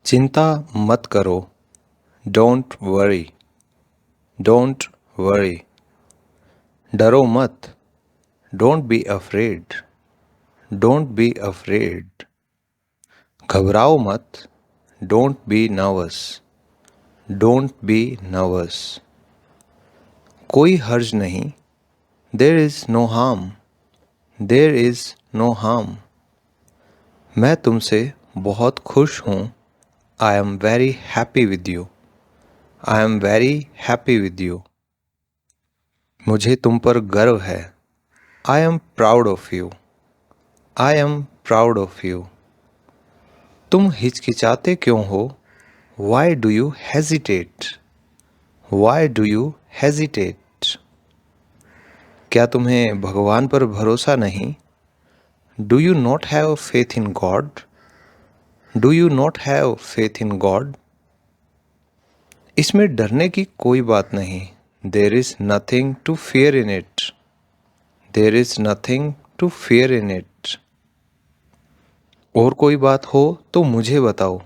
चिंता मत करो। Don't worry. Don't worry. डरो मत। Don't be afraid. Don't be afraid. घबराओ मत। Don't be nervous. Don't be nervous. कोई हर्ज नहीं। There is no harm. There is no harm. मैं तुमसे बहुत खुश हूँ। I am very happy with you. I am very happy with you. मुझे तुम पर गर्व है। I am proud of you. I am proud of you. तुम हिचकिचाते क्यों हो? Y do you hesitate? Why do you hesitate? क्या तुम्हें भगवान पर भरोसा नहीं? Do you not have faith in God? Do you not have faith in God? इसमें डरने की कोई बात नहीं। There is nothing to fear in it. There is nothing to fear in it. और कोई बात हो तो मुझे बताओ।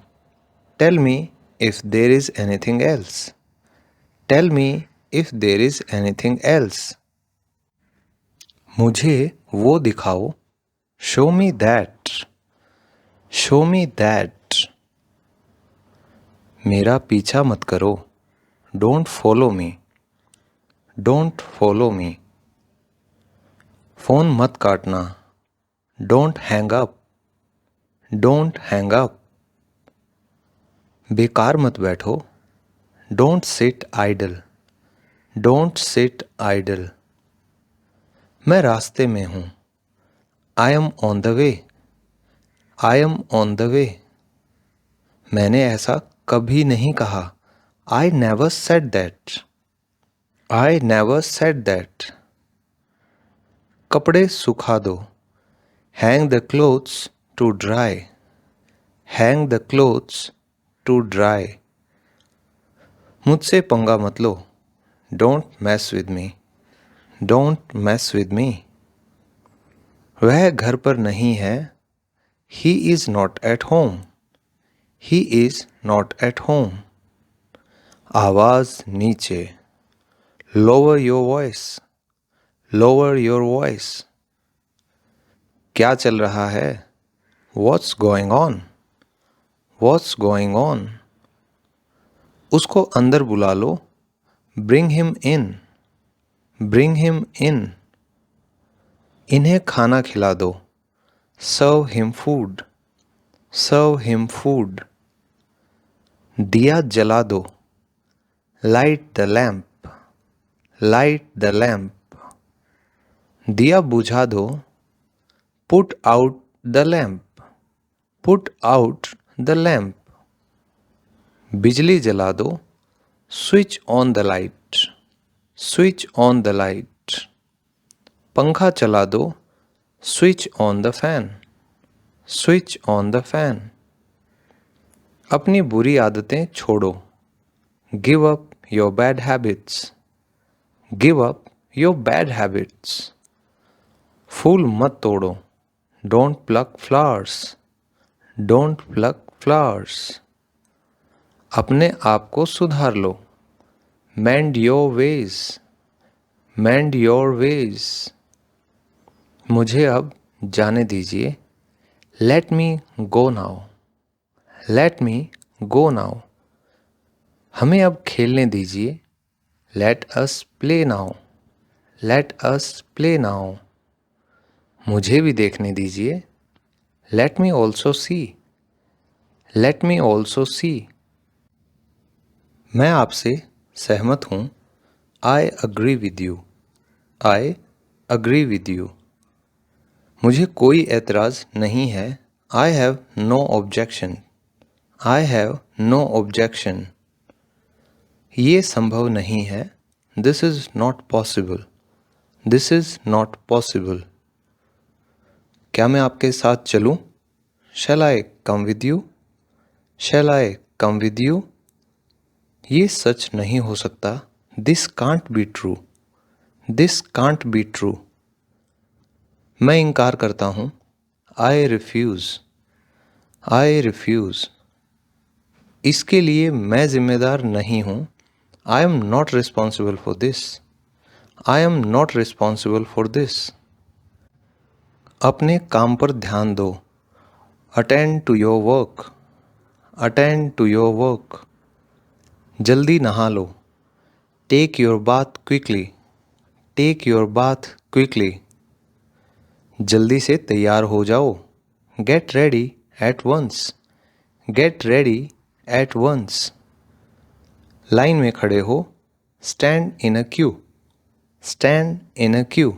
Tell me if there is anything else. Tell me if there is anything else. मुझे वो दिखाओ। Show me that. Show me that. मेरा पीछा मत करो। Don't follow me. Don't follow me. Phone मत काटना। Don't hang up. Don't hang up. बेकार मत बैठो। Don't sit idle. Don't sit idle. मैं रास्ते में हूँ। I am on the way. I am on the way. मैंने ऐसा कभी नहीं कहा। I never said that. I never said that. कपड़े सुखा दो। Hang the clothes to dry. Hang the clothes to dry. मुझसे पंगा मत लो। Don't mess with me. Don't mess with me. वह घर पर नहीं है। He is not at home. He is not at home. आवाज़ नीचे। Lower your voice. Lower your voice. क्या चल रहा है? What's going on? What's going on? उसको अंदर बुला लो। Bring him in. Bring him in. इन्हें खाना खिला दो। Serve him food. Serve him food. दिया जला दो। Light the lamp. Light the lamp. दिया बुझा दो। Put out the lamp. Put out the lamp. बिजली जला दो। Switch on the light. Switch on the light. पंखा चला दो। Switch on the fan. Switch on the fan. अपनी बुरी आदतें छोड़ो। Give up your bad habits. Give up your bad habits. फूल मत तोड़ो। Don't pluck flowers. Don't pluck flowers. अपने आप को सुधार लो। Mend your ways. Mend your ways. मुझे अब जाने दीजिए। Let me go now. Let me go now. हमें अब खेलने दीजिए। Let us play now. Let us play now. मुझे भी देखने दीजिए। Let me also see. Let me also see. मैं आपसे सहमत हूँ। I agree with you. I agree with you. मुझे कोई एतराज़ नहीं है। I have no objection. I have no objection. ये संभव नहीं है। This is not possible. This is not possible. क्या मैं आपके साथ चलूं? Shall I come with you? Shall I come with you? ये सच नहीं हो सकता। This can't be true. This can't be true. मैं इनकार करता हूँ। I refuse. I refuse. इसके लिए मैं जिम्मेदार नहीं हूँ। I am not responsible for this. I am not responsible for this. अपने काम पर ध्यान दो। Attend to your work. Attend to your work. जल्दी नहा लो। Take your bath quickly. Take your bath quickly. जल्दी से तैयार हो जाओ। Get ready at once. Get ready at once. लाइन में खड़े हो। Stand in a queue. Stand in a queue.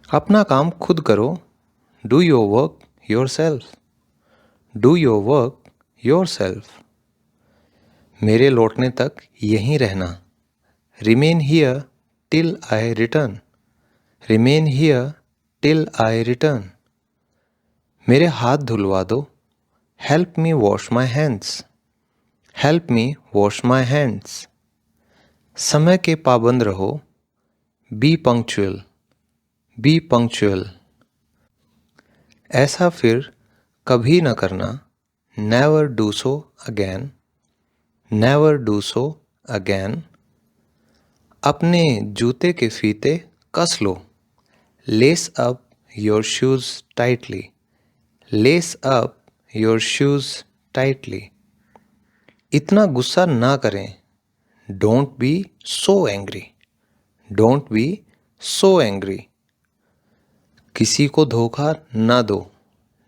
अपना काम खुद करो। Do your work yourself. Do your work yourself. मेरे लौटने तक यहीं रहना। Remain here till I return. Remain here till I return. मेरे हाथ धुलवा दो। Help me wash my hands. Help me wash my hands. समय के पाबंद रहो। Be punctual. Be punctual. ऐसा फिर कभी न करना। Never do so again. Never do so again. अपने जूते के फीते कस लो। Lace up your shoes tightly. Lace up your shoes tightly. इतना गुस्सा ना करें। Don't be so angry. Don't be so angry. किसी को धोखा ना दो।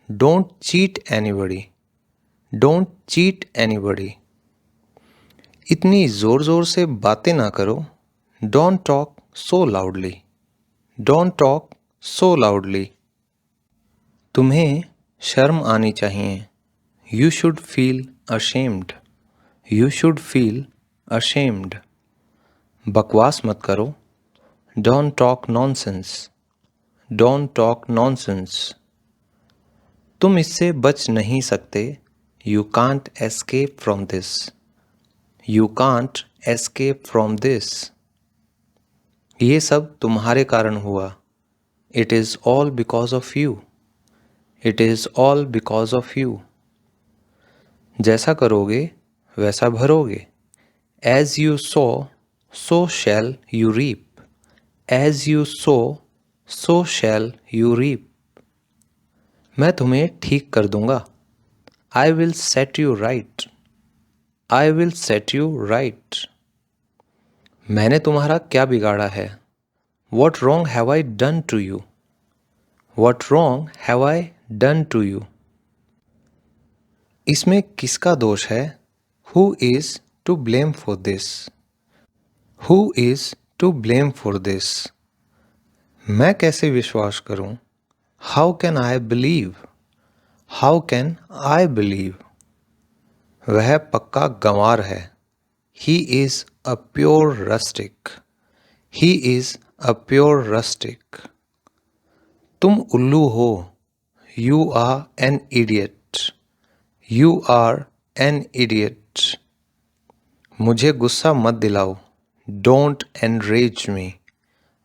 Don't cheat anybody. Don't cheat anybody. इतनी ज़ोर ज़ोर से बातें ना करो। Don't talk so loudly. Don't talk so loudly. तुम्हें शर्म आनी चाहिए। You should feel ashamed. You should feel ashamed. बकवास मत करो। Don't talk nonsense. Don't talk nonsense. तुम इससे बच नहीं सकते। You can't escape from this. You can't escape from this. ये सब तुम्हारे कारण हुआ। It is all because of you. It is all because of you. जैसा करोगे वैसा भरोगे। As you sow so shall you reap. As you sow so shall you reap. मैं तुम्हें ठीक कर दूंगा। I will set you right. I will set you right. मैंने तुम्हारा क्या बिगाड़ा है। What wrong have I done to you. What wrong have I done to you. इसमें किसका दोष है। Who is to blame for this. Who is to blame for this. मैं कैसे विश्वास करूं। How can I believe. How can I believe. वह पक्का गंवार है। He is a pure rustic. He is a pure rustic. तुम उल्लू हो। You are an idiot. You are an idiot. मुझे गुस्सा मत दिलाओ। Don't enrage me.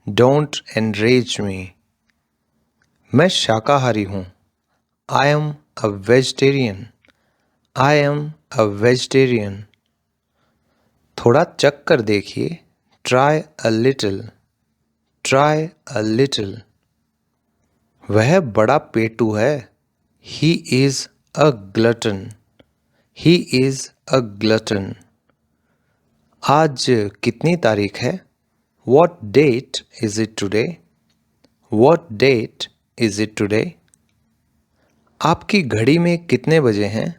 Don't enrage me. मैं शाकाहारी हूँ। I am a vegetarian. I am a vegetarian. थोड़ा चख कर देखिए। Try a little. Try a little. वह बड़ा पेटू है। He is a glutton. He is a glutton. आज कितनी तारीख है। What date is it today. What date is it today. आपकी घड़ी में कितने बजे हैं।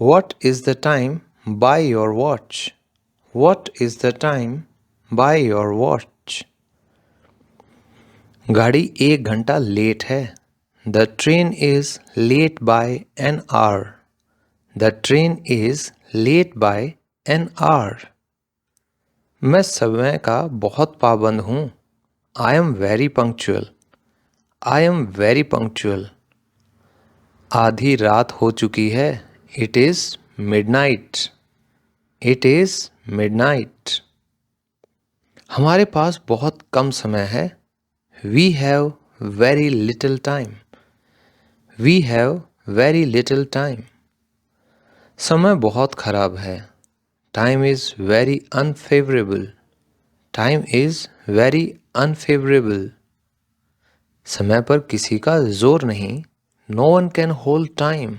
What is the time by your watch. What is the time by your watch. गाड़ी 1 घंटा लेट है। The train is late by an hour. The train is late by an hour. मैं समय का बहुत पाबंद हूँ। I am very punctual. I am very punctual. आधी रात हो चुकी है। It is midnight. It is midnight. हमारे पास बहुत कम समय है। We have very little time. We have very little time. समय बहुत खराब है। Time is very unfavourable. Time is very unfavourable. समय पर किसी का जोर नहीं। No one can hold time.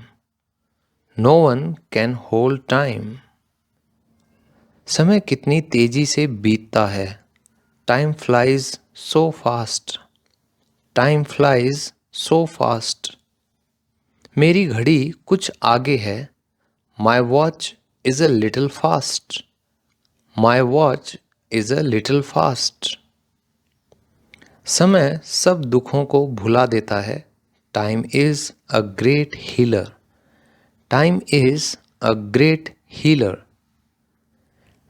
No one can hold time. समय कितनी तेजी से बीतता है। Time flies so fast. Time flies so fast. मेरी घड़ी कुछ आगे है। My watch is a little fast. My watch is a little fast. समय सब दुखों को भुला देता है। Time is a great healer. Time is a great healer.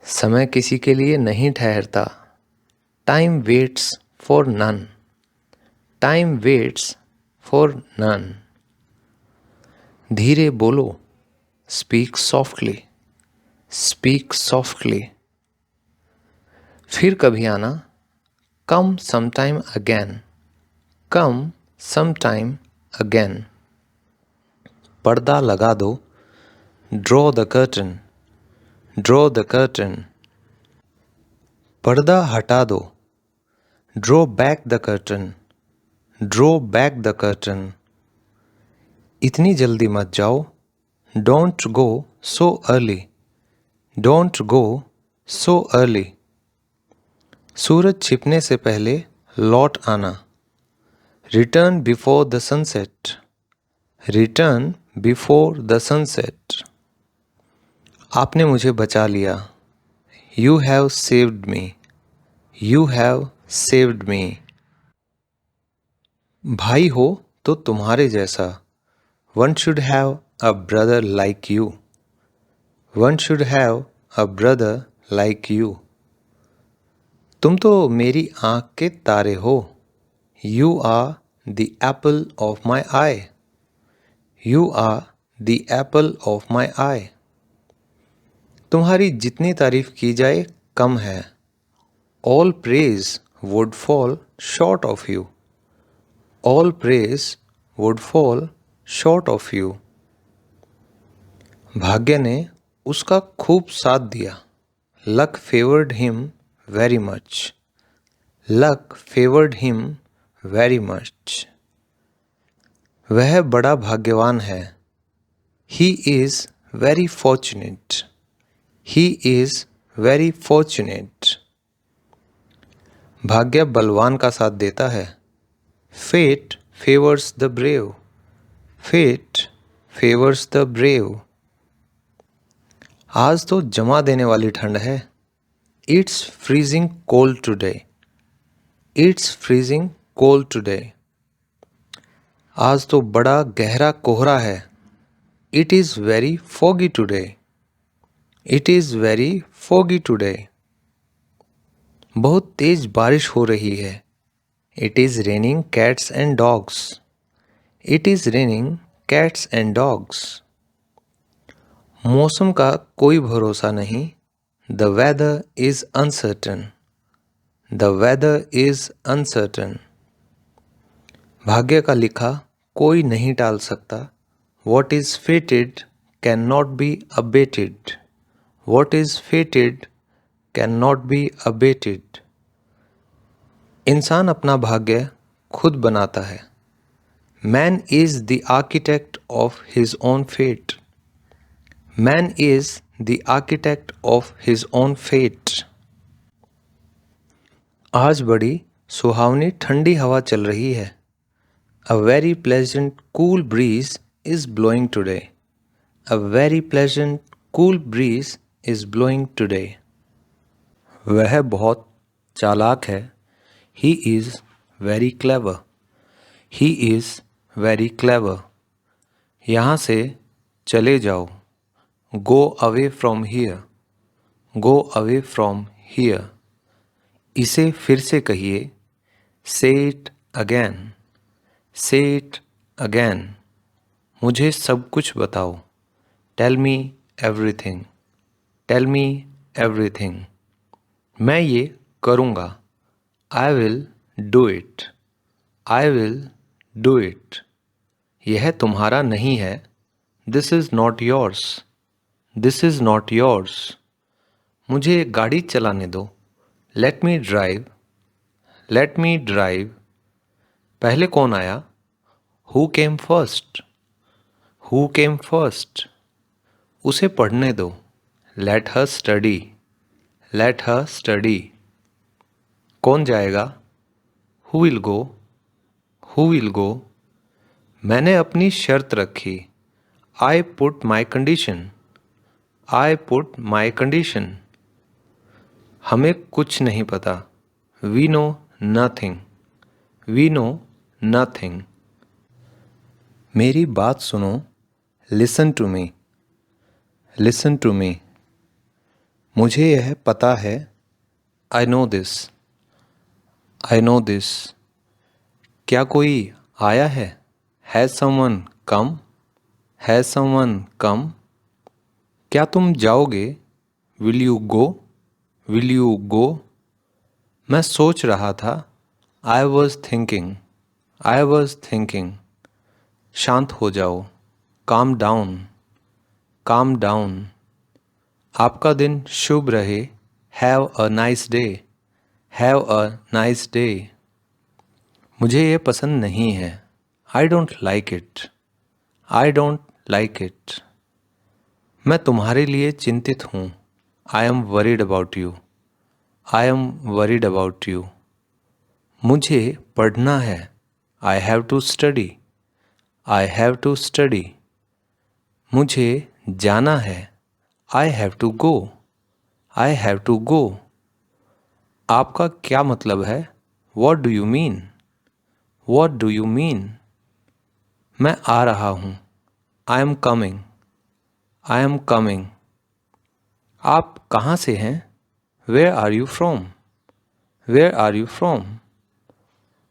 समय किसी के लिए नहीं ठहरता। Time waits for none. Time waits for none. धीरे बोलो। Speak softly. Speak softly. फिर कभी आना। Come sometime again. Come sometime again. पर्दा लगा दो। Draw the curtain. Draw the curtain. पर्दा हटा दो। Draw back the curtain. Draw back the curtain. इतनी जल्दी मत जाओ। Don't go so early. Don't go so early. सूरज छिपने से पहले लौट आना। Return before the sunset. Return before the sunset. आपने मुझे बचा लिया। You have saved me. You have saved me. भाई हो तो तुम्हारे जैसा। One should have a brother like you. One should have a brother like you. तुम तो मेरी आँख के तारे हो। You are the apple of my eye. You are the apple of my eye. तुम्हारी जितनी तारीफ की जाए कम है। All praise would fall short of you. All praise would fall short of you. भाग्य ने उसका खूब साथ दिया। Luck favoured him very much. Luck favoured him very much. वह बड़ा भाग्यवान है। He is very fortunate. He is very fortunate. भाग्य बलवान का साथ देता है। Fate favours the brave. Fate favours the brave. आज तो जमा देने वाली ठंड है। It's freezing cold today. It's freezing cold today. आज तो बड़ा गहरा कोहरा है। It is very foggy today. It is very foggy today. बहुत तेज बारिश हो रही है। It is raining cats and dogs. It is raining cats and dogs. मौसम का कोई भरोसा नहीं। The weather is uncertain. The weather is uncertain. भाग्य का लिखा कोई नहीं टाल सकता। What is fated can not be abated. What is fated can not be abated. इंसान अपना भाग्य खुद बनाता है। Man is the architect of his own fate. Man is the architect of his own fate. आज बड़ी सुहावनी ठंडी हवा चल रही है। A very pleasant cool breeze is blowing today. A very pleasant cool breeze is blowing today. वह बहुत चालाक है। He is very clever. He is very clever. यहाँ से चले जाओ। Go away from here. Go away from here. इसे फिर से कहिए। Say it again. Say it again. मुझे सब कुछ बताओ। Tell me everything. Tell me everything. मैं ये करूँगा। I will do it. I will do it. यह तुम्हारा नहीं है। This is not yours. This is not yours. मुझे गाड़ी चलाने दो। Let me drive. Let me drive. पहले कौन आया? Who came first? Who came first? उसे पढ़ने दो। Let her study. Let her study. कौन जाएगा? Who will go? Who will go? मैंने अपनी शर्त रखी। I put my condition. I put my condition. हमें कुछ नहीं पता। We know nothing. We know nothing. मेरी बात सुनो। Listen to me. Listen to me. मुझे यह पता है। I know this. I know this. क्या कोई आया है? Has someone come? Has someone come? क्या तुम जाओगे? Will you go? Will you go? मैं सोच रहा था। I was thinking. I was thinking. शांत हो जाओ। Calm down. Calm down. आपका दिन शुभ रहे। Have a nice day. Have a nice day. मुझे ये पसंद नहीं है। I don't like it. I don't like it. मैं तुम्हारे लिए चिंतित हूँ। I am worried about you. I am worried about you. मुझे पढ़ना है। I have to study. I have to study. मुझे जाना है। I have to go. I have to go. आपका क्या मतलब है? What do you mean? What do you mean? मैं आ रहा हूँ। I am coming. I am coming. आप कहाँ से हैं? Where are you from? Where are you from?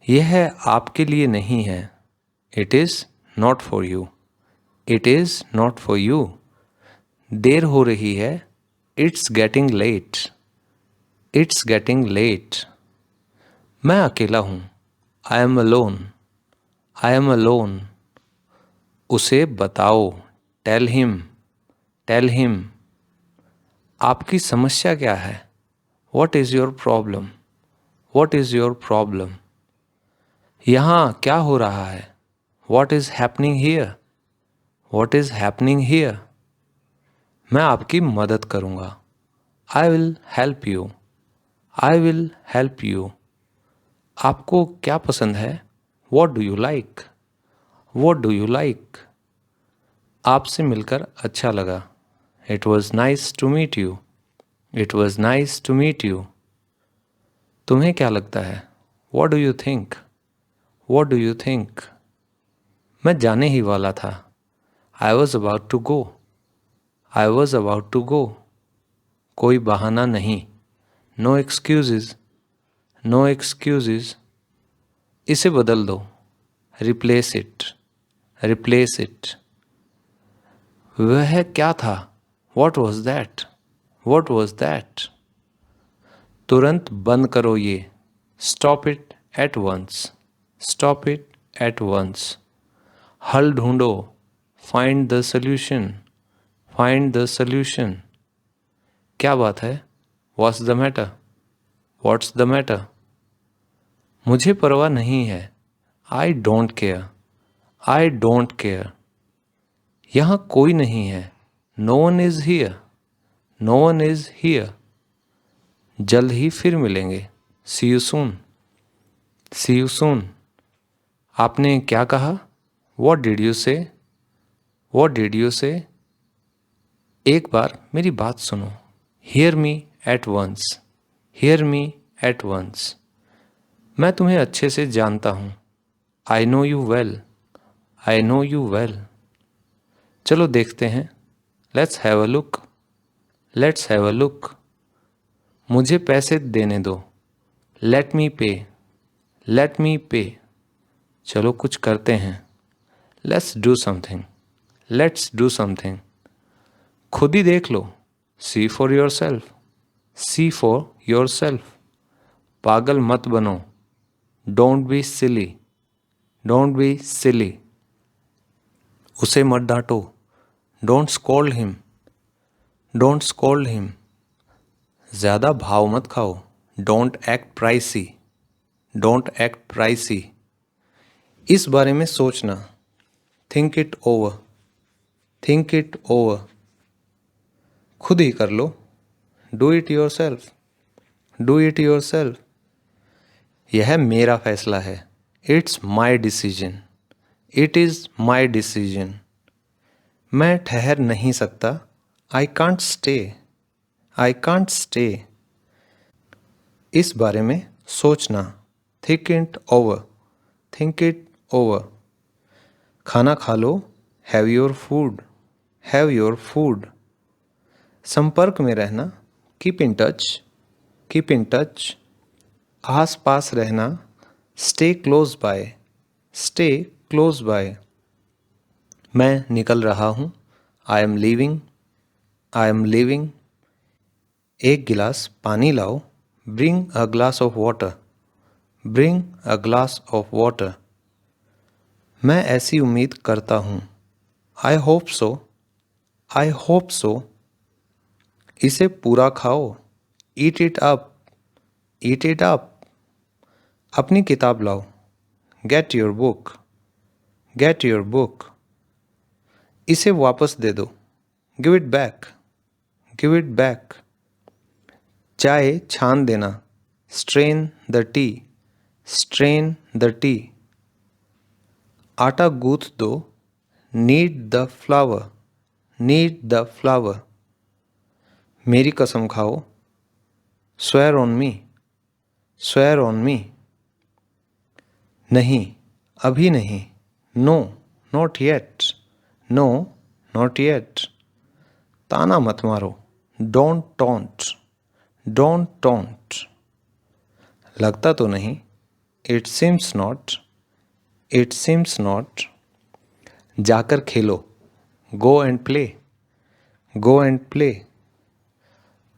यह आपके लिए नहीं है। It is not for you. It is not for you. देर हो रही है। It's getting late. It's getting late. मैं अकेला हूँ। I am alone. I am alone. उसे बताओ। Tell him. Tell him. आपकी समस्या क्या है? What is your problem? What is your problem? यहाँ क्या हो रहा है? What is happening here? What is happening here? मैं आपकी मदद करूँगा। I will help you. I will help you. आपको क्या पसंद है? What do you like? What do you like? आपसे मिलकर अच्छा लगा। It was nice to meet you. It was nice to meet you. तुम्हें क्या लगता है? What do you think? What do you think? मैं जाने ही वाला था। I was about to go. I was about to go. कोई बहाना नहीं। No excuse. No excuse. इसे बदल दो। Replace it. Replace it. वह क्या था? What was that? What was that? तुरंत बंद करो ये। Stop it at once. Stop it at once. हल ढूंढो। Find the solution. Find the solution. क्या बात है? What's the matter? What's the matter? मुझे परवाह नहीं है। I don't care. I don't care. यहाँ कोई नहीं है। No one is here. No one is here. जल्द ही फिर मिलेंगे। See you soon. See you soon. आपने क्या कहा? What did you say? What did you say? एक बार मेरी बात सुनो। Hear me at once. Hear me at once. मैं तुम्हें अच्छे से जानता हूँ। I know you well. I know you well. चलो देखते हैं। Let's have a look. Let's have a look. मुझे पैसे देने दो। लेट मी पे। लेट मी पे। चलो कुछ करते हैं। Let's do something. Let's do something. खुद ही देख लो। See for yourself. See for yourself. पागल मत बनो। Don't be silly. Don't be silly. उसे मत डांटो। Don't scold him. Don't scold him, ज़्यादा भाव मत खाओ। Don't act pricey, don't act pricey. इस बारे में सोचना, think it over, think it over. खुद ही कर लो, do it yourself, do it yourself. यह मेरा फैसला है, it's my decision, it is my decision. मैं ठहर नहीं सकता, I can't stay, I can't stay. इस बारे में सोचना, think it over, think it over. खाना खा लो, have your food, have your food. संपर्क में रहना, keep in touch, keep in touch. आस पास रहना, stay close by, stay close by. मैं निकल रहा हूँ, I am leaving, I am leaving. एक गिलास पानी लाओ, bring a glass of water, bring a glass of water. मैं ऐसी उम्मीद करता हूँ, I hope so, I hope so. इसे पूरा खाओ, eat it up, eat it up. अपनी किताब लाओ, get your book, get your book. इसे वापस दे दो, give it back, give it back. चाय छान देना, strain the tea, strain the tea. आटा गूंथ दो, knead the flour, knead the flour. मेरी कसम खाओ, swear on me, swear on me. नहीं, अभी नहीं, no, not yet, no, not yet. ताना मत मारो, डोंट टॉन्ट, डोंट टॉन्ट। लगता तो नहीं, it seems not, it seems not. जाकर खेलो, go and play, go and play.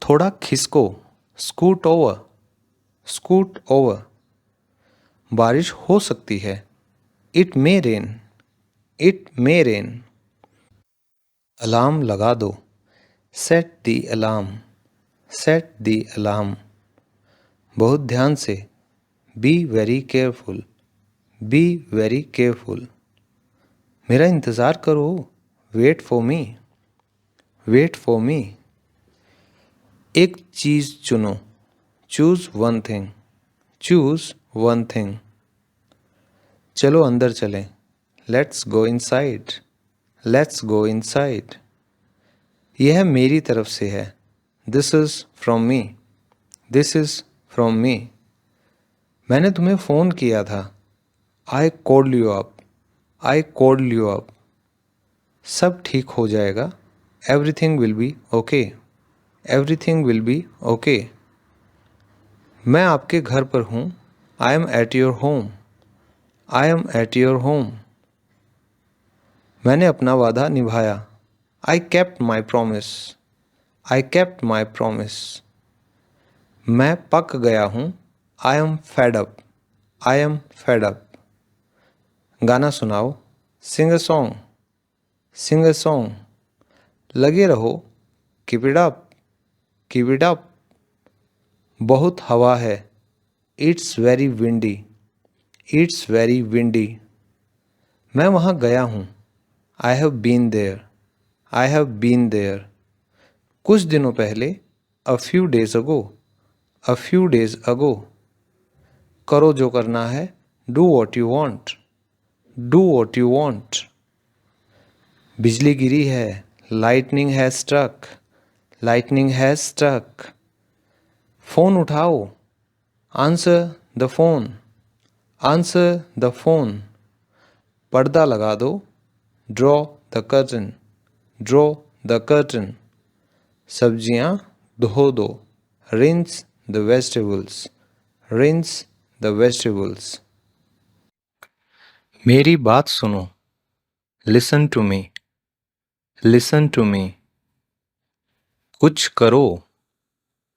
थोड़ा खिसको, स्कूट ओवर, स्कूट ओवर। बारिश हो सकती है, it may rain, it may rain. Alarm लगा दो, set the alarm, set the alarm. बहुत ध्यान से, be very careful, be very careful. मेरा इंतज़ार करो, wait for me, wait for me. एक चीज़ चुनो, choose one thing, choose one thing. चलो अंदर चलें, let's go inside, let's go inside. यह मेरी तरफ से है, this is from me, this is from me. मैंने तुम्हें फ़ोन किया था, I called you up, I called you up. सब ठीक हो जाएगा, everything will be okay, everything will be okay. मैं आपके घर पर हूँ, I M at your home, I am at your home. मैंने अपना वादा निभाया, I kept my promise, I kept my promise. मैं पक गया हूँ, I am fed up, I am fed up. गाना सुनाओ, सिंग a song, Singh a song. लगे रहो, keep it up, keep it up. बहुत हवा है, it's very windy, it's very windy. मैं वहाँ गया हूँ, I have been there, I have been there. कुछ दिनों पहले, a few days ago, a few days ago. करो जो करना है, do what you want, do what you want. बिजली गिरी है, lightning has struck, lightning has struck. Phone उठाओ, answer the phone, answer the phone. पर्दा लगा दो, draw the curtain, draw the curtain. सब्जियां धो दो, rinse the vegetables, rinse the vegetables. मेरी बात सुनो, listen to me, listen to me. कुछ करो,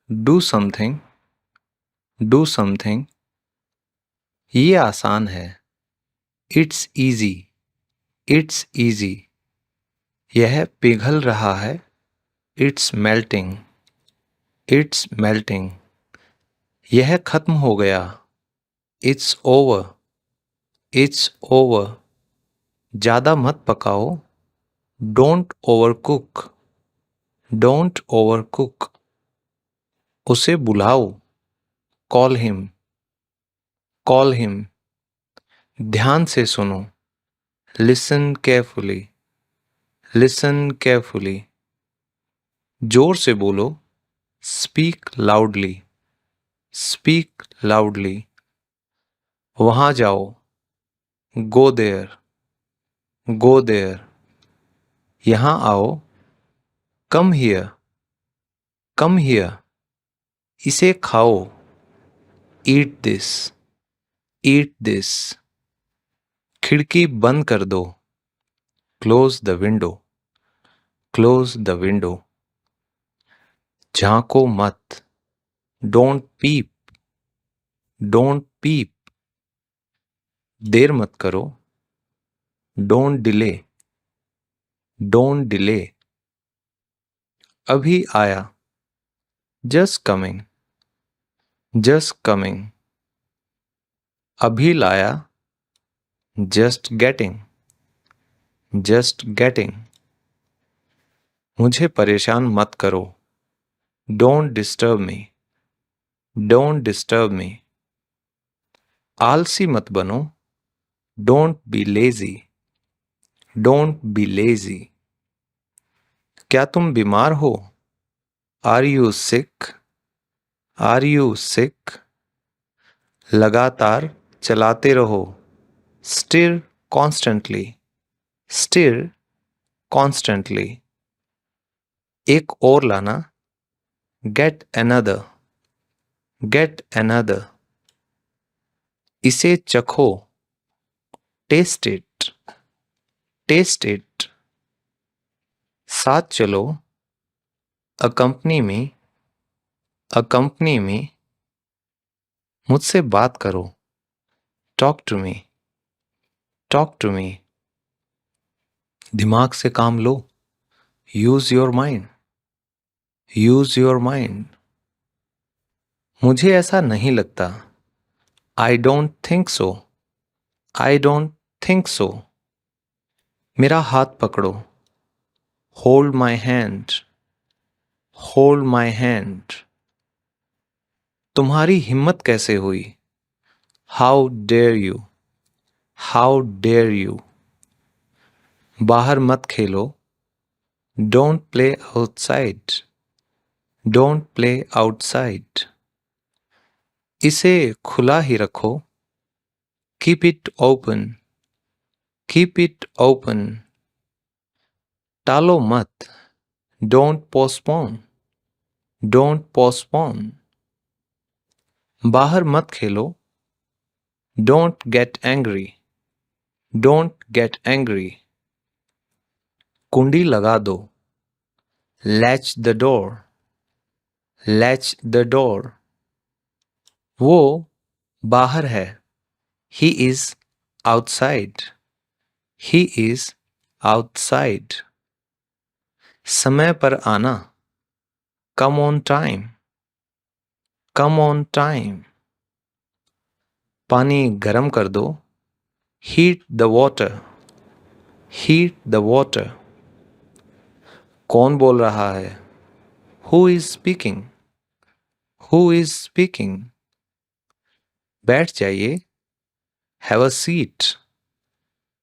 डू समथिंग, डू समथिंग। ये आसान है, इट्स ईजी, इट्स ईजी। यह पिघल रहा है, इट्स मेल्टिंग, इट्स मेल्टिंग। यह खत्म हो गया। It's over, it's over. ज़्यादा मत पकाओ। Don't overcook, don't overcook. उसे बुलाओ। Call him, call him. ध्यान से सुनो। Listen carefully, listen carefully. जोर से बोलो। Speak loudly, speak loudly. वहाँ जाओ। Go there, go there. यहाँ आओ। Come here, come here. इसे खाओ। Eat this, eat this. खिड़की बंद कर दो। Close the window, close the window. झांको मत। डोंट पीप, डोंट पीप। देर मत करो। Don't delay, don't delay. अभी आया। Just coming, just coming. अभी लाया। Just getting, just getting. मुझे परेशान मत करो। Don't disturb me, don't disturb me. आलसी मत बनो। Don't be lazy, don't be lazy. क्या तुम बीमार हो? Are you sick, are you sick. लगातार चलाते रहो। Stir constantly, stir constantly. एक और लाना। Get another, get another. इसे चखो। Taste it, taste it. साथ चलो। अकंपनी में, अकंपनी में। मुझसे बात करो। Talk to me, talk to me. दिमाग से काम लो। Use your mind, use your mind. मुझे ऐसा नहीं लगता। I don't think so, I don't think so. मेरा हाथ पकड़ो। Hold my hand, hold my hand. तुम्हारी हिम्मत कैसे हुई? How dare you, how dare you. बाहर मत खेलो। Don't play outside, don't play outside. इसे खुला ही रखो। Keep it open, keep it open. टालो मत। Don't postpone, don't postpone. बाहर मत खेलो। Don't get angry, don't get angry. कुंडी लगा दो। Latch the door, latch the door. वो बाहर है। He is outside, he is outside. समय पर आना। Come on time, come on time. पानी गरम कर दो। Heat the water, heat the water. कौन बोल रहा है? Who is speaking, who is speaking. बैठ जाइए। Have a seat,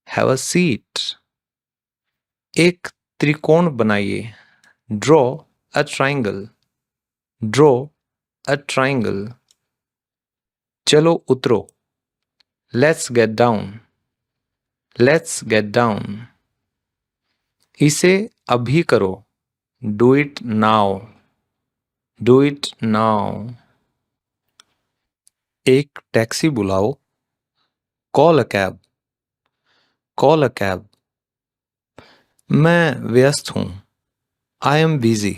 have a seat. एक त्रिकोण बनाइए। Draw a triangle, draw a triangle. चलो उतरो। Let's get down, let's get down. इसे अभी करो। Do it now, do it now. एक टैक्सी बुलाओ। Call a cab, call a cab. मैं व्यस्त हूँ। I am busy,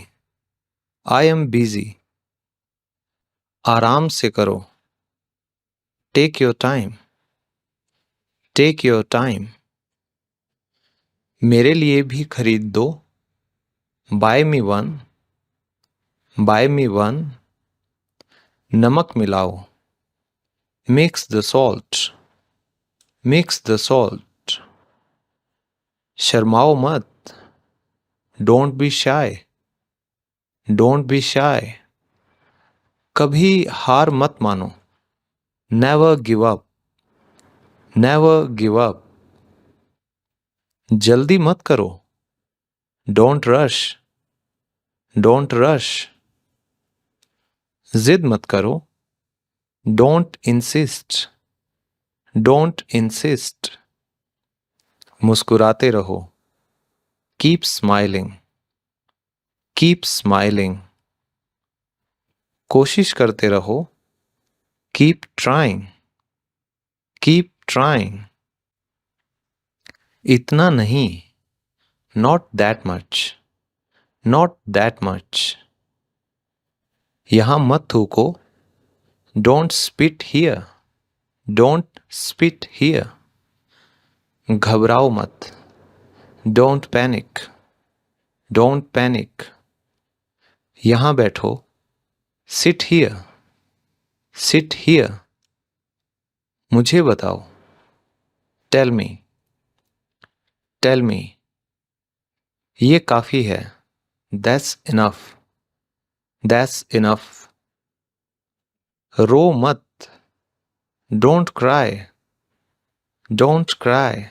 I am busy. आराम से करो। Take your time, take your time. मेरे लिए भी खरीद दो। Buy me one, Buy me one. नमक मिलाओ. Mix the salt. Mix the salt. शर्माओ मत. Don't be shy. Don't be shy. कभी हार मत मानो. Never give up. Never give up. जल्दी मत करो. Don't rush. Don't rush. जिद मत करो. Don't insist. Don't insist. मुस्कुराते रहो. Keep smiling. Keep smiling. कोशिश करते रहो. Keep trying. Keep trying. इतना नहीं. Not that much. Not that much. यहां मत थूको. Don't spit here. Don't spit here. घबराओ मत. Don't panic. Don't panic. यहां बैठो. Sit here. Sit here. मुझे बताओ. Tell me. Tell me. ये काफी है. That's enough. That's enough. रो मत. Don't cry. Don't cry.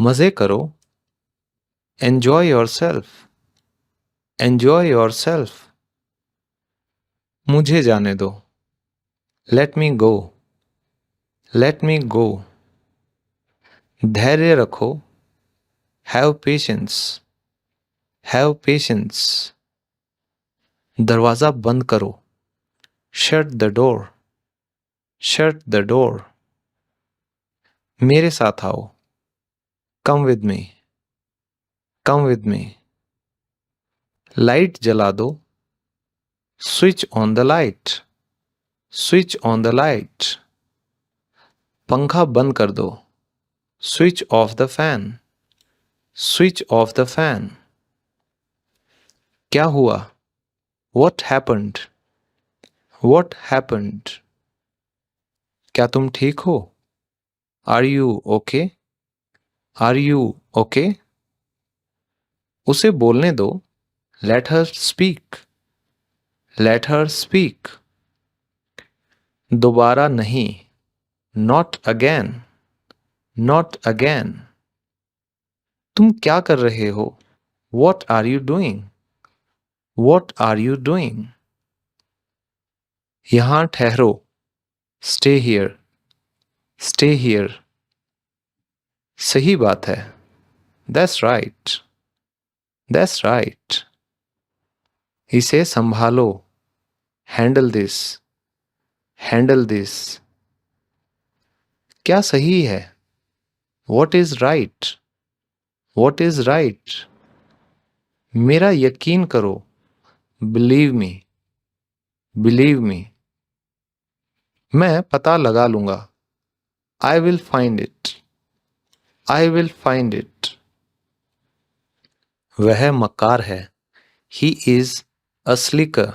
मजे करो. Enjoy yourself. Enjoy yourself. मुझे जाने दो. Let me go. Let me go. धैर्य रखो. Have patience. Have patience. दरवाजा बंद करो. Shut the door. Shut the door. मेरे साथ आओ. Come with me. Come with me. Light जला दो. Switch on the light. Switch on the light. पंखा बंद कर दो. Switch off the fan. Switch off the fan. क्या हुआ? What happened? What happened? क्या तुम ठीक हो? Are you okay? Are you okay? उसे बोलने दो. Let her speak. Let her speak. दोबारा नहीं. Not again. Not again. तुम क्या कर रहे हो? What are you doing? What are you doing? यहां ठहरो. Stay here. Stay here. सही बात है. That's right. That's right. इसे संभालो. Handle this. Handle this. क्या सही है? What is right? What is right? मेरा यकीन करो. Believe me. Believe me. मैं पता लगा लूंगा. I will find it. I will find it. वह मक्कार है. He is a slicker.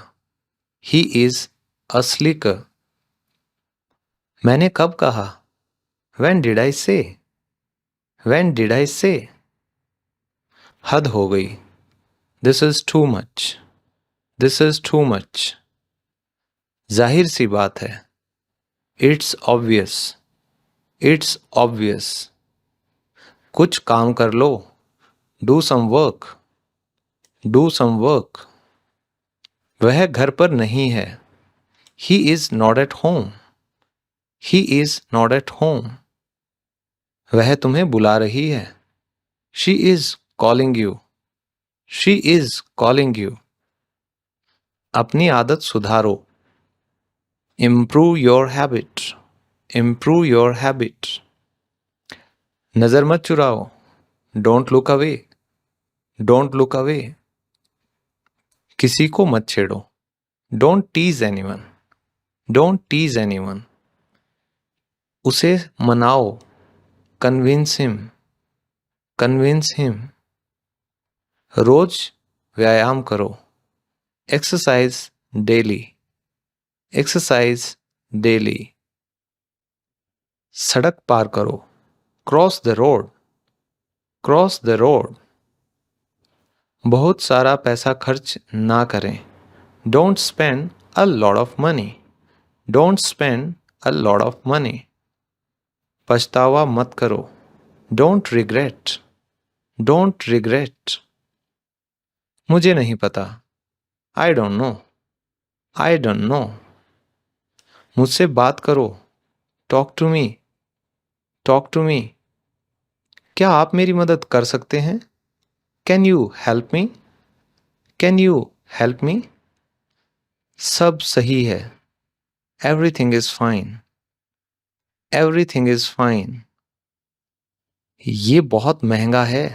He is a slicker. मैंने कब कहा? When did I say? When did I say? हद हो गई. This is too much. This is too much. जाहिर सी बात है. It's obvious. It's obvious. कुछ काम कर लो. Do some work. Do some work. वह घर पर नहीं है. He is not at home. He is not at home. वह तुम्हें बुला रही है. She is calling you. She is calling you. अपनी आदत सुधारो. Improve your habit. Improve your habit. नजर मत चुराओ. Don't look away. Don't look away. किसी को मत छेड़ो. Don't tease anyone. Don't tease anyone. उसे मनाओ. Convince him. Convince him. रोज व्यायाम करो. exercise daily, exercise daily. सड़क पार करो, cross the road, cross the road. बहुत सारा पैसा खर्च ना करें, don't spend a lot of money, don't spend a lot of money. पछतावा मत करो, don't regret, don't regret. मुझे नहीं पता, I don't know, I don't know. मुझसे बात करो, talk to me, talk to me. क्या आप मेरी मदद कर सकते हैं? Can you help me? Can you help me? सब सही है, everything is fine, everything is fine. ये बहुत महंगा है,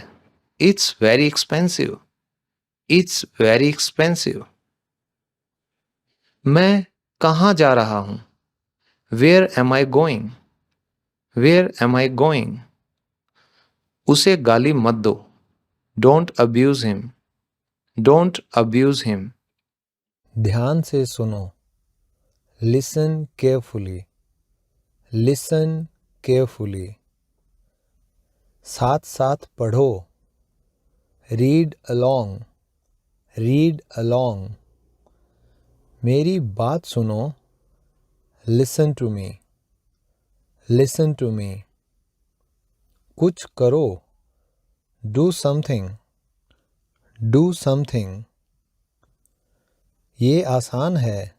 it's very expensive, it's very expensive. मैं कहाँ जा रहा हूँ? Where am I going? Where am I going? उसे गाली मत दो, don't abuse him, don't abuse him. ध्यान से सुनो, listen carefully, listen carefully. साथ साथ पढ़ो, read along, read along. मेरी बात सुनो, listen to me, listen to me. कुछ करो, do something, do something. ये आसान है,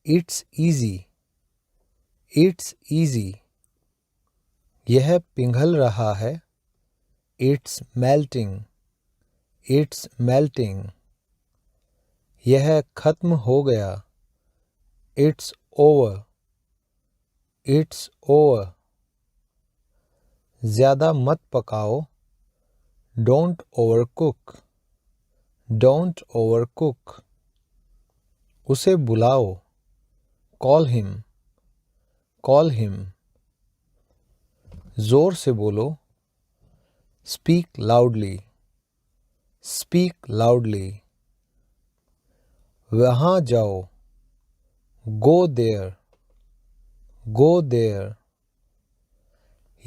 it's easy, it's easy. यह पिघल रहा है, it's melting, it's melting. यह खत्म हो गया, it's over, it's over. ज़्यादा मत पकाओ, don't overcook, don't overcook. उसे बुलाओ, call him, call him. जोर से बोलो, speak loudly, speak loudly. वहाँ जाओ, go there, go there.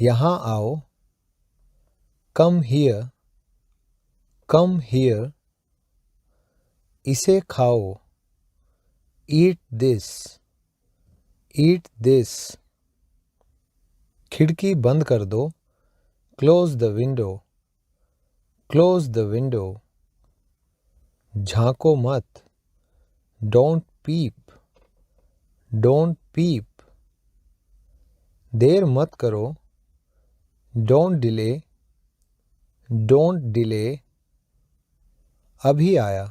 यहाँ आओ, come here, come here. इसे खाओ, eat this, eat this. खिड़की बंद कर दो, close the window, close the window. झांको मत, don't peep, don't peep. देर मत करो, don't delay, don't delay. अभी आया,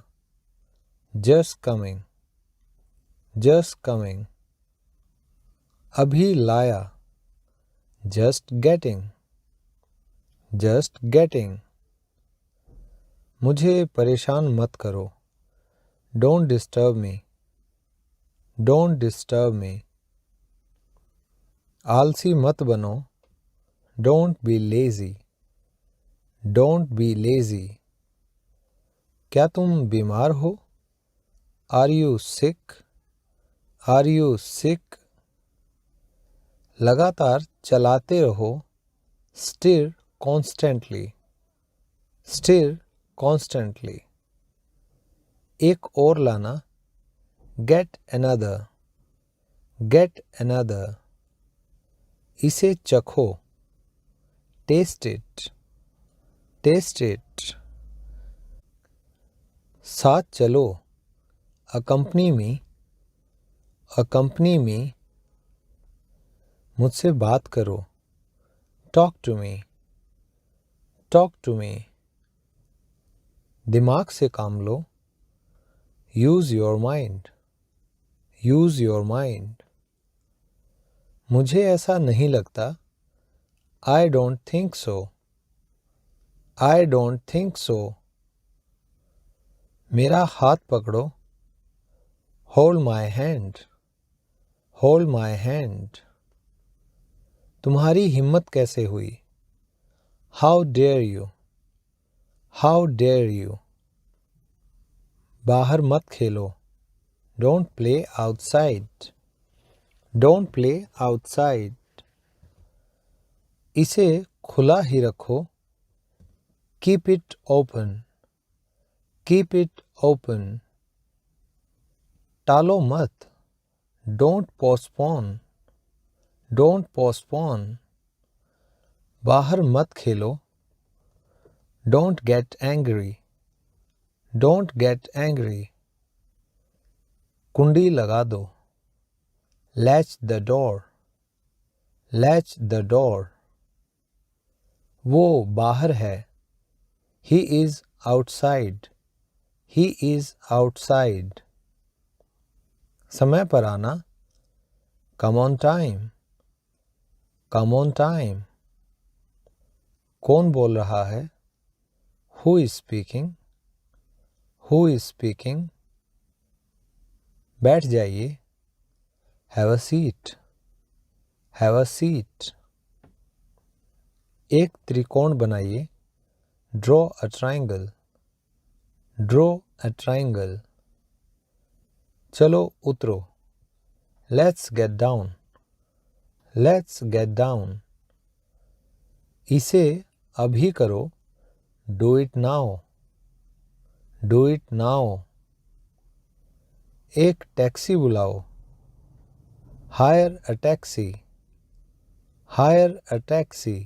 just coming, just coming. अभी लाया, just getting, just getting. मुझे परेशान मत करो, don't disturb me, don't disturb me. आलसी मत बनो, don't be lazy, don't be lazy. क्या तुम बीमार हो? Are you sick? Are you sick? लगातार चलाते रहो, stir constantly, stir constantly. एक और लाना, get another, get another. इसे चखो, taste it, taste it. साथ चलो, accompany me, accompany me. मुझसे बात करो, talk to me, talk to me. दिमाग से काम लो, use your mind, use your mind. मुझे ऐसा नहीं लगता, I don't think so, I don't think so. मेरा हाथ पकड़ो, hold my hand, hold my hand. तुम्हारी हिम्मत कैसे हुई? How dare you, how dare you. बाहर मत खेलो, don't play outside, don't play outside. इसे खुला ही रखो, keep it open, keep it open. टालो मत, डोंट पोस्टपोन, डोंट पोस्टपोन। बाहर मत खेलो, don't get angry, don't get angry. कुंडी लगा दो, latch the door, latch the door. वो बाहर है, he is outside, he is outside. समय पर आना, come on time, come on time. कौन बोल रहा है, who is speaking, who is speaking. बैठ जाइए, have a seat, have a seat. एक त्रिकोण बनाइए, draw a triangle, draw a triangle. चलो उतरो, let's get down, let's get down. इसे अभी करो, do it now, do it now. एक टैक्सी बुलाओ, hire a taxi, hire a taxi.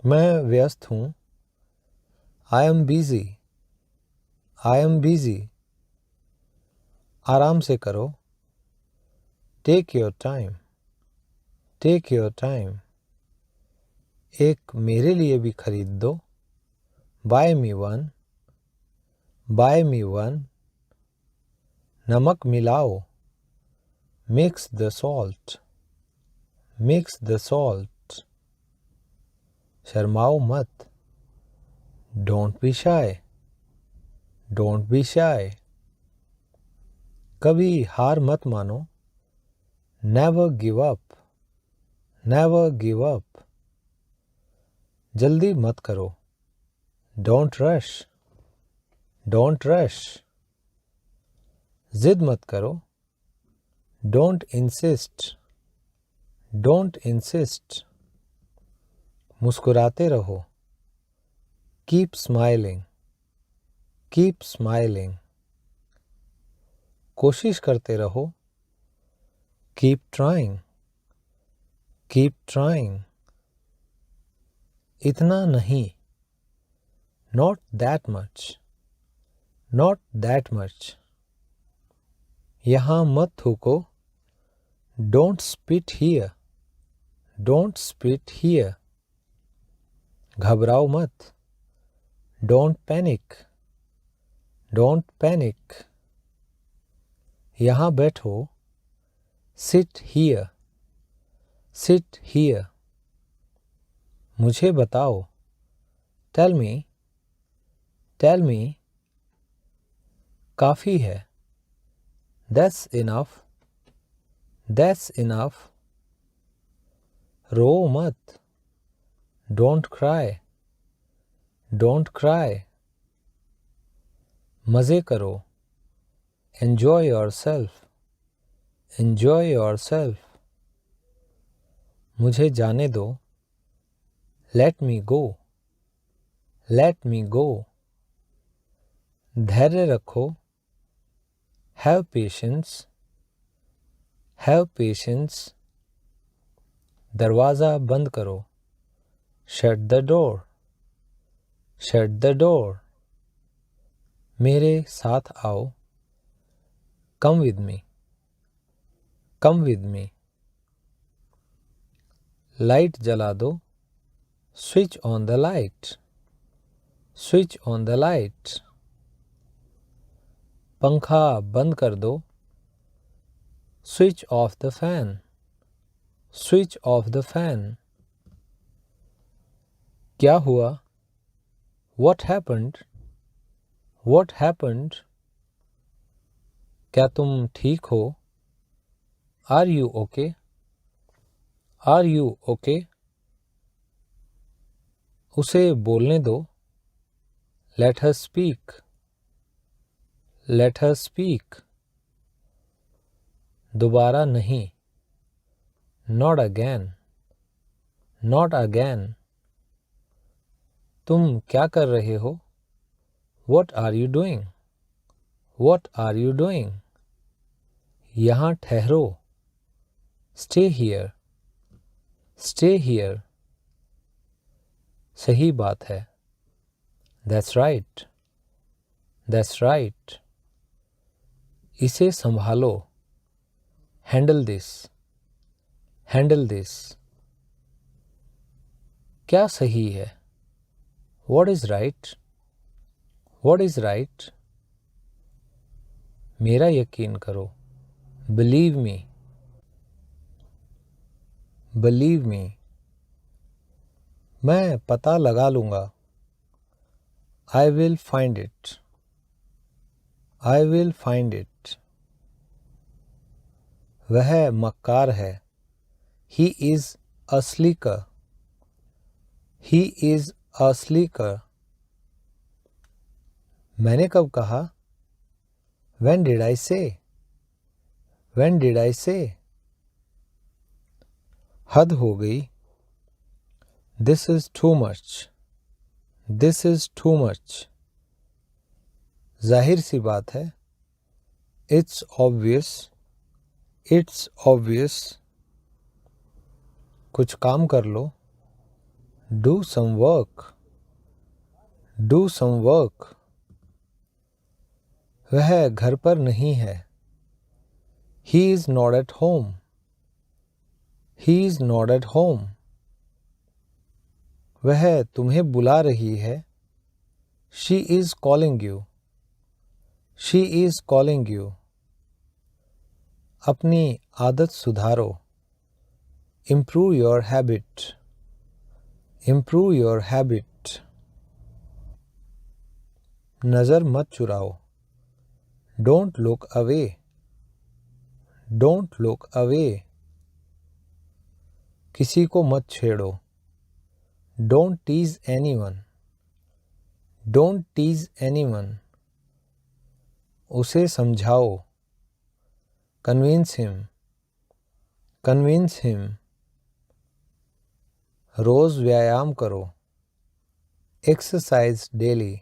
मैं व्यस्त हूँ, I am busy, I am busy. आराम से करो, take your time, take your time. एक मेरे लिए भी खरीद दो, buy me one, buy me one. नमक मिलाओ, mix the salt, mix the salt. शर्माओ मत, don't be shy, don't be shy. कभी हार मत मानो, never give up, never give up. जल्दी मत करो, डोंट रश, डोंट रश। जिद मत करो, डोंट इंसिस्ट, डोंट इंसिस्ट। मुस्कुराते रहो, कीप स्माइलिंग, कीप स्माइलिंग। कोशिश करते रहो, कीप ट्राइंग, कीप ट्राइंग। इतना नहीं, not that much, not that much. यहाँ मत थूको, don't spit here, don't spit here. घबराओ मत, डोंट पैनिक, डोंट पैनिक। यहाँ बैठो, सिट हियर, सिट हियर। मुझे बताओ, टेल मी, टेल मी। काफ़ी है, दैट्स इनफ, दैट्स इनफ। रो मत, डोंट क्राई, डोंट क्राई। मज़े करो, एन्जॉय योरसेल्फ, एन्जॉय योरसेल्फ। मुझे जाने दो, लेट मी गो, लेट मी गो। धैर्य रखो, हैव पेशेंस, हैव पेशेंस। दरवाज़ा बंद करो, shut the door, shut the door. मेरे साथ आओ, come with me, come with me. Light जला दो, switch on the light, switch on the light. पंखा बंद कर दो, switch off the fan, switch off the fan. क्या हुआ, व्हाट हैपेंड, व्हाट हैपेंड। क्या तुम ठीक हो, are you okay, are you okay. उसे बोलने दो, let her speak, Let her speak. दोबारा नहीं. Not again. Not again. तुम क्या कर रहे हो? What are you doing? What are you doing? यहाँ ठहरो. Stay here. Stay here. सही बात है. That's right. That's right. इसे संभालो. Handle this. Handle this. क्या सही है? What is right? What is right? मेरा यकीन करो. Believe me. Believe me. मैं पता लगा लूँगा. I will find it. I will find it. वह मक्कार है. He is a slicker. He is a slicker. मैंने कब कहा? When did I say? When did I say? हद हो गई. This is too much. This is too much. जाहिर सी बात है. It's obvious. It's obvious. कुछ काम कर लो. Do some work. Do some work. वह घर पर नहीं है. He is not at home. He is not at home. वह तुम्हें बुला रही है. She is calling you. She is calling you. अपनी आदत सुधारो. Improve your habit. Improve your habit. नज़र मत चुराओ. Don't look away. Don't look away. किसी को मत छेड़ो. Don't tease anyone. Don't tease anyone. उसे समझाओ. Convince him. Convince him. रोज व्यायाम करो. Exercise daily.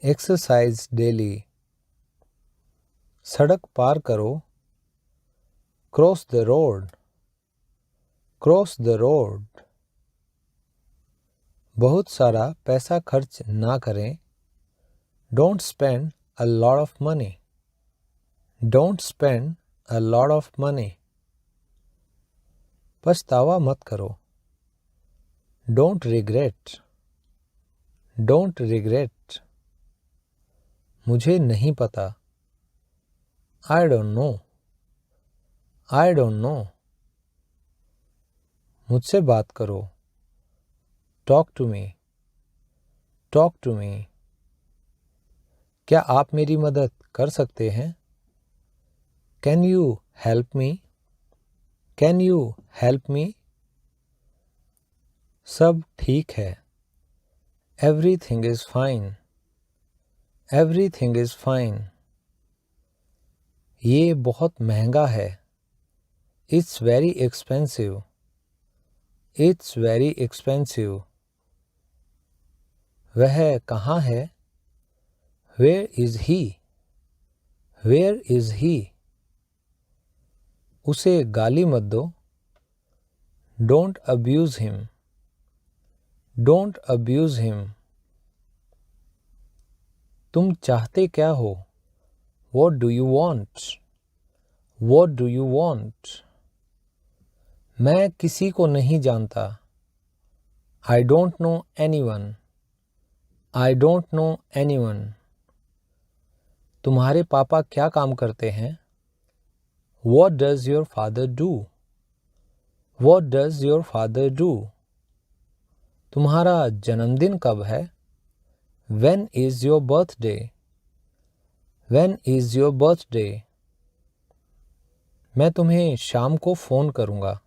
Exercise daily. सड़क पार करो. Cross the road. Cross the road. बहुत सारा पैसा खर्च ना करें. Don't spend a lot of money. Don't spend a lot of money. पछतावा मत करो. Don't regret. Don't regret. मुझे नहीं पता. I don't know. I don't know. मुझसे बात करो. Talk to me. Talk to me. क्या आप मेरी मदद कर सकते हैं? Can you help me? Can you help me? सब ठीक है. Everything is fine. Everything is fine. ये बहुत महंगा है. It's very expensive. It's very expensive. वह कहाँ है? Where is he? Where is he? उसे गाली मत दो. Don't abuse him. Don't abuse him. तुम चाहते क्या हो? What do you want? What do you want? मैं किसी को नहीं जानता. I don't know anyone. I don't know anyone. तुम्हारे पापा क्या काम करते हैं? What does your father do? What does your father do? तुम्हारा जन्मदिन कब है? When is your birthday? When is your birthday? मैं तुम्हें शाम को फ़ोन करूँगा.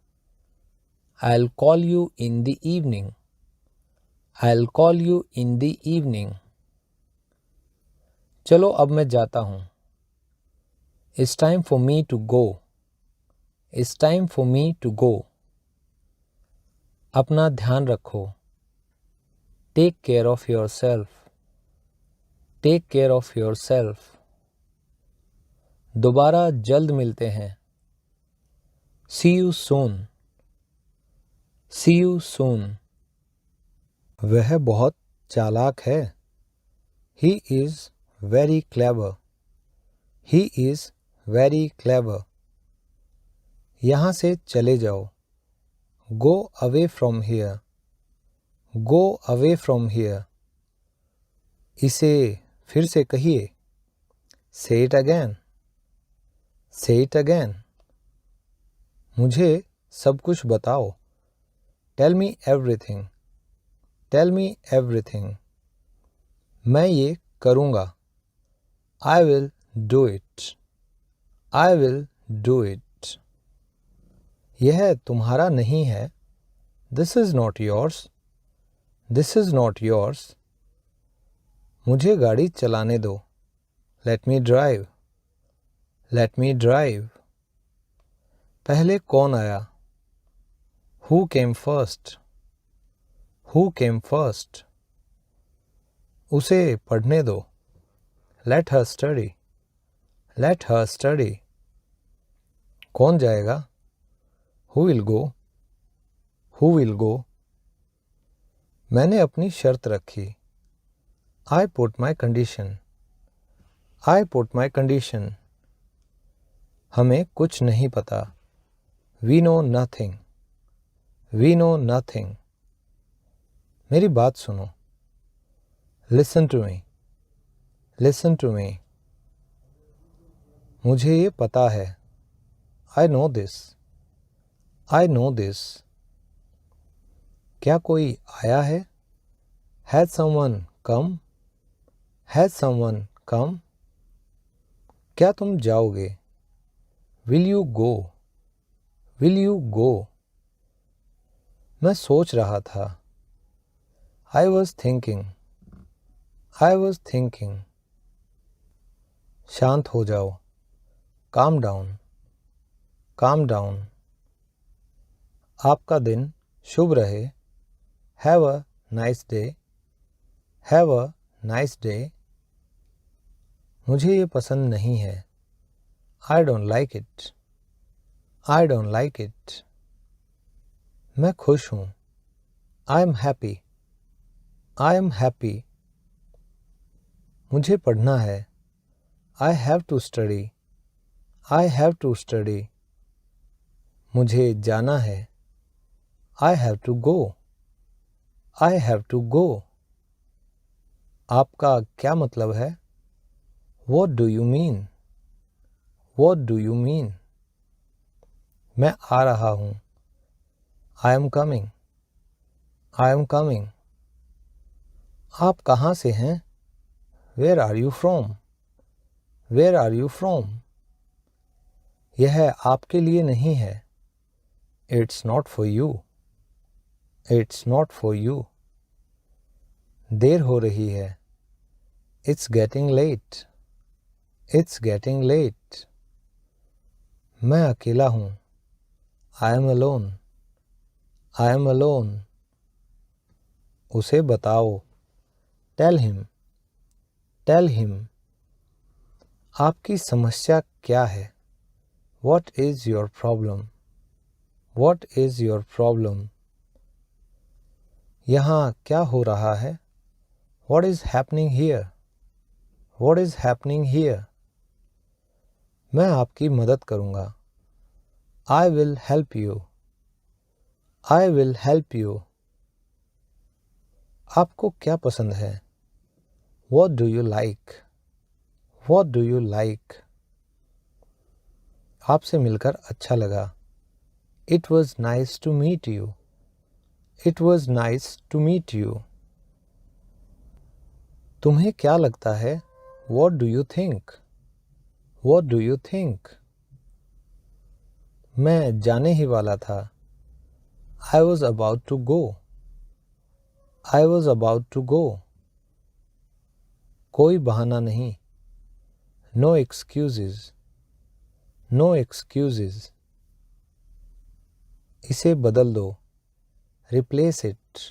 I'll call you in the evening. I'll call you in the evening. चलो अब मैं जाता हूँ। It's time for me to go. It's time for me to go. अपना ध्यान रखो। Take care of yourself. Take care of yourself. दोबारा जल्द मिलते हैं। See you soon. See you soon. वह बहुत चालाक है। He is very clever. He is very clever. यहाँ से चले जाओ। Go away from here. Go away from here. इसे फिर से कहिए। Say it again. Say it again. मुझे सब कुछ बताओ। Tell me everything. Tell me everything. मैं ये करूँगा। I will do it. I will do it. यह तुम्हारा नहीं है। This is not yours. This is not yours. मुझे गाड़ी चलाने दो। Let me drive. Let me drive. पहले कौन आया? Who came first? Who came first? उसे पढ़ने दो। Let her study. Let her study. कौन जाएगा? Who will go? Who will go? मैंने अपनी शर्त रखी। I put my condition. I put my condition. हमें कुछ नहीं पता। We know nothing. We know nothing. मेरी बात सुनो। Listen to me. Listen to me. मुझे ये पता है। I know this. I know this. क्या कोई आया है? Has someone come? Has someone come? क्या तुम जाओगे? Will you go? Will you go? मैं सोच रहा था। I was thinking. I was thinking. शांत हो जाओ। Calm down. Calm down. आपका दिन शुभ रहे। Have a nice day. Have a nice day. मुझे ये पसंद नहीं है। I don't like it. I don't like it. मैं खुश हूँ। I am happy. I am happy. मुझे पढ़ना है। I have to study. I have to study. मुझे जाना है। I have to go. I have to go. आपका क्या मतलब है? What do you mean? What do you mean? मैं आ रहा हूँ। I am coming. I am coming. आप कहाँ से हैं? Where are you from? Where are you from? यह आपके लिए नहीं है। It's not for you. It's not for you. देर हो रही है। It's getting late. It's getting late. मैं अकेला हूँ। I am alone. I am alone. उसे बताओ। Tell him. Tell him. आपकी समस्या क्या है? What is your problem? What is your problem? यहाँ क्या हो रहा है? What is happening here? What is happening here? मैं आपकी मदद करूँगा। I will help you. I will help you. आपको क्या पसंद है? What do you like? What do you like? आपसे मिलकर अच्छा लगा। It was nice to meet you. It was nice to meet you. तुम्हें क्या लगता है? What do you think? What do you think? मैं जाने ही वाला था। I was about to go. I was about to go. कोई बहाना नहीं। No excuses. No excuses. इसे बदल दो. Replace it.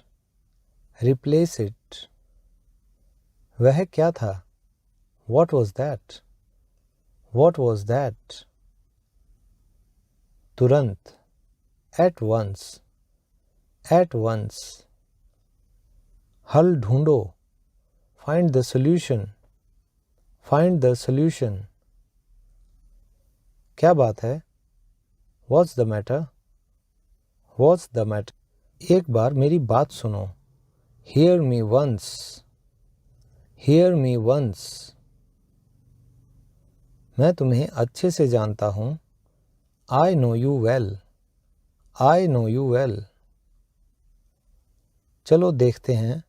Replace it. वह क्या था? What was that? What was that? तुरंत. At once. At once. हल ढूंढो. Find the solution. Find the solution. क्या बात है? What's the matter? What's the matter? एक बार मेरी बात सुनो. Hear me once. Hear me once. मैं तुम्हें अच्छे से जानता हूँ. I know you well. I know you well. चलो देखते हैं.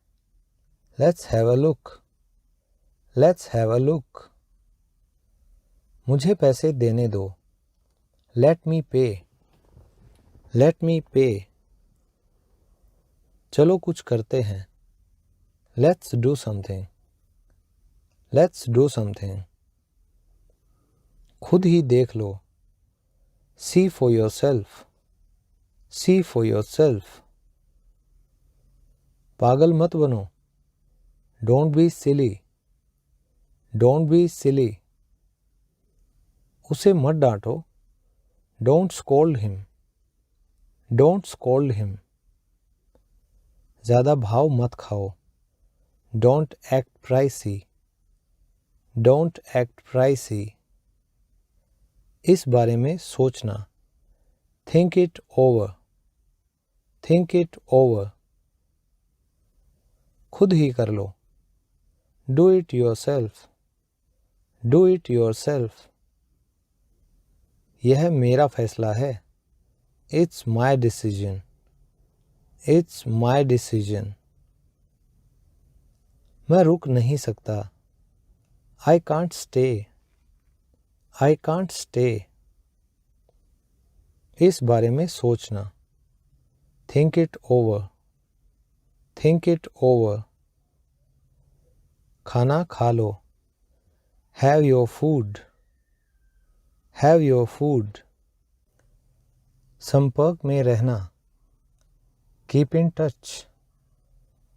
Let's have a look. Let's have a look. मुझे पैसे देने दो. Let me pay. Let me pay. चलो कुछ करते हैं. Let's do something. Let's do something. खुद ही देख लो. See for yourself. See for yourself. पागल मत बनो. Don't be silly. Don't be silly. उसे मत डांटो. Don't scold him. Don't scold him. ज़्यादा भाव मत खाओ. Don't act pricey. Don't act pricey. इस बारे में सोचना. Think it over. Think it over. खुद ही कर लो. Do it yourself. Do it yourself. यह मेरा फैसला है. It's my decision. It's my decision. मैं रुक नहीं सकता. I can't stay. I can't stay. इस बारे में सोचना. Think it over. Think it over. खाना खा लो. Have your food. Have your food. संपर्क में रहना. Keep in touch.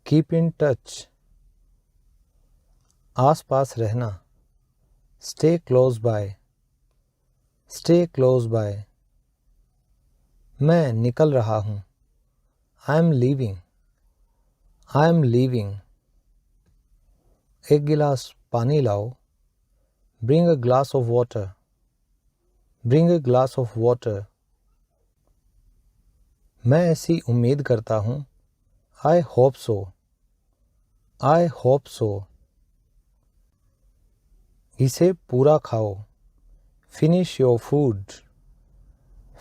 Keep in touch. आस पास रहना. Stay close by. Stay close by. मैं निकल रहा हूँ. I am leaving. I am leaving. एक गिलास पानी लाओ. Bring a glass of water. Bring a glass of water. मैं ऐसी उम्मीद करता हूँ. I hope so. I hope so. इसे पूरा खाओ. Finish your food.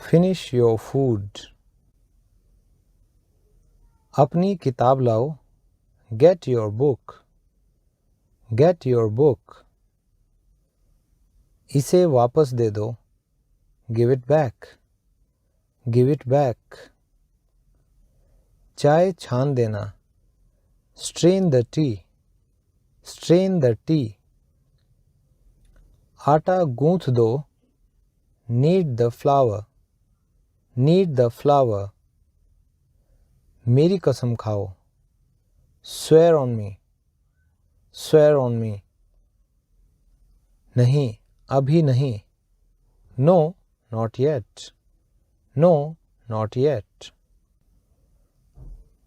Finish your food. अपनी किताब लाओ. Get your book. Get your book. इसे वापस दे दो. Give it back. Give it back. चाय छान देना. Strain the tea. Strain the tea. आटा गूंथ दो. Knead the flour. Knead the flour. मेरी कसम खाओ. Swear on me. Swear on me. नहीं, अभी नहीं. No, not yet. No, not yet.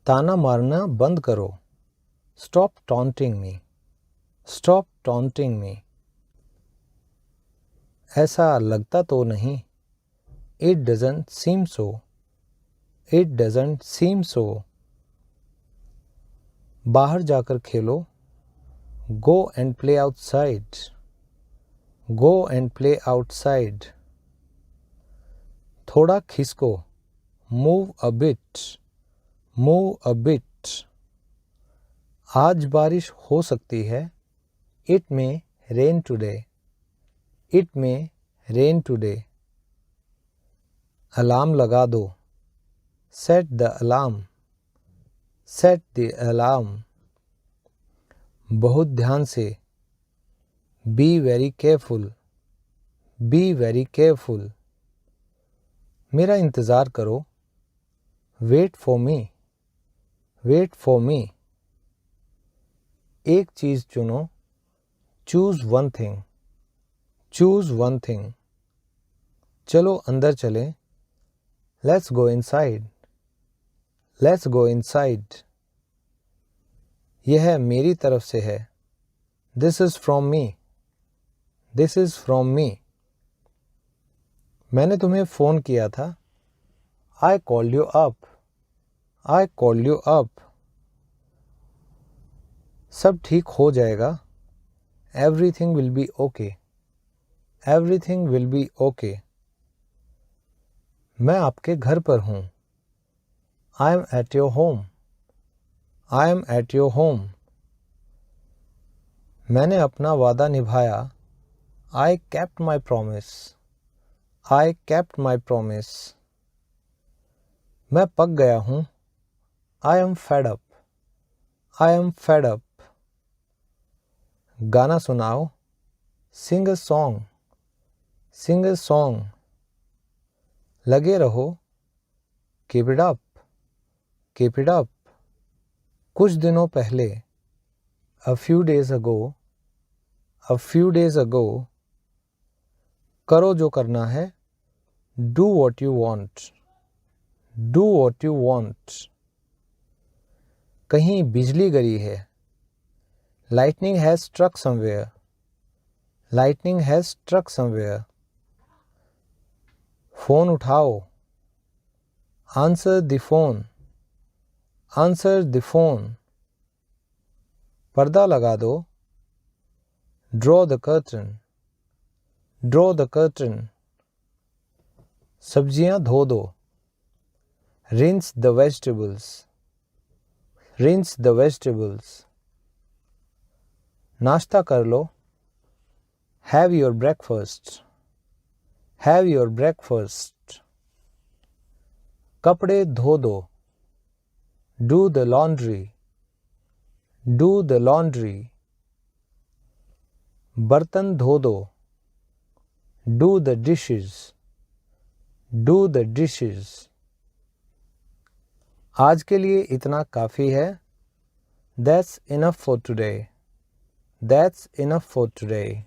ताना मारना बंद करो. Stop taunting me. Stop taunting me. ऐसा लगता तो नहीं. It doesn't seem so. It doesn't seem so. बाहर जाकर खेलो. Go and play outside. Go and play outside. थोड़ा खिसको. Move a bit. Move a bit. आज बारिश हो सकती है. It may rain today. It may rain today. Alarm लगा दो. Set the alarm. Set the alarm. बहुत ध्यान से. Be very careful. Be very careful. मेरा इंतज़ार करो. Wait for me. Wait for me. एक चीज़ चुनो. Choose one thing. Choose one thing. चलो अंदर चलें. Let's go inside. Let's go inside. यह मेरी तरफ से है. This is from me. This is from me. मैंने तुम्हें फ़ोन किया था. I called you up. I called you up. सब ठीक हो जाएगा. Everything will be okay. Everything will be okay. मैं आपके घर पर हूँ. I am at your home. I am at your home. मैंने अपना वादा निभाया. I kept my promise. I kept my promise. मैं पक गया हूँ. I am fed up. I am fed up. गाना सुनाओ. Sing a song. Sing a song. लगे रहो. Keep it up. Keep it up. कुछ दिनों पहले. A few days ago. A few days ago. करो जो करना है. Do what you want. Do what you want. कहीं बिजली गिरी है. Lightning has struck somewhere. Lightning has struck somewhere. Phone उठाओ. Answer the phone. Answer the phone. पर्दा लगा दो. Draw the curtain. Draw the curtain. सब्जियां धो दो. Rinse the vegetables. Rinse the vegetables. नाश्ता कर लो. Have your breakfast. Have your breakfast. कपड़े धो दो. Do the laundry. Do the laundry. बर्तन धो दो. Do the dishes. Do the dishes. आज के लिए इतना काफ़ी है. That's enough for today. That's enough for today.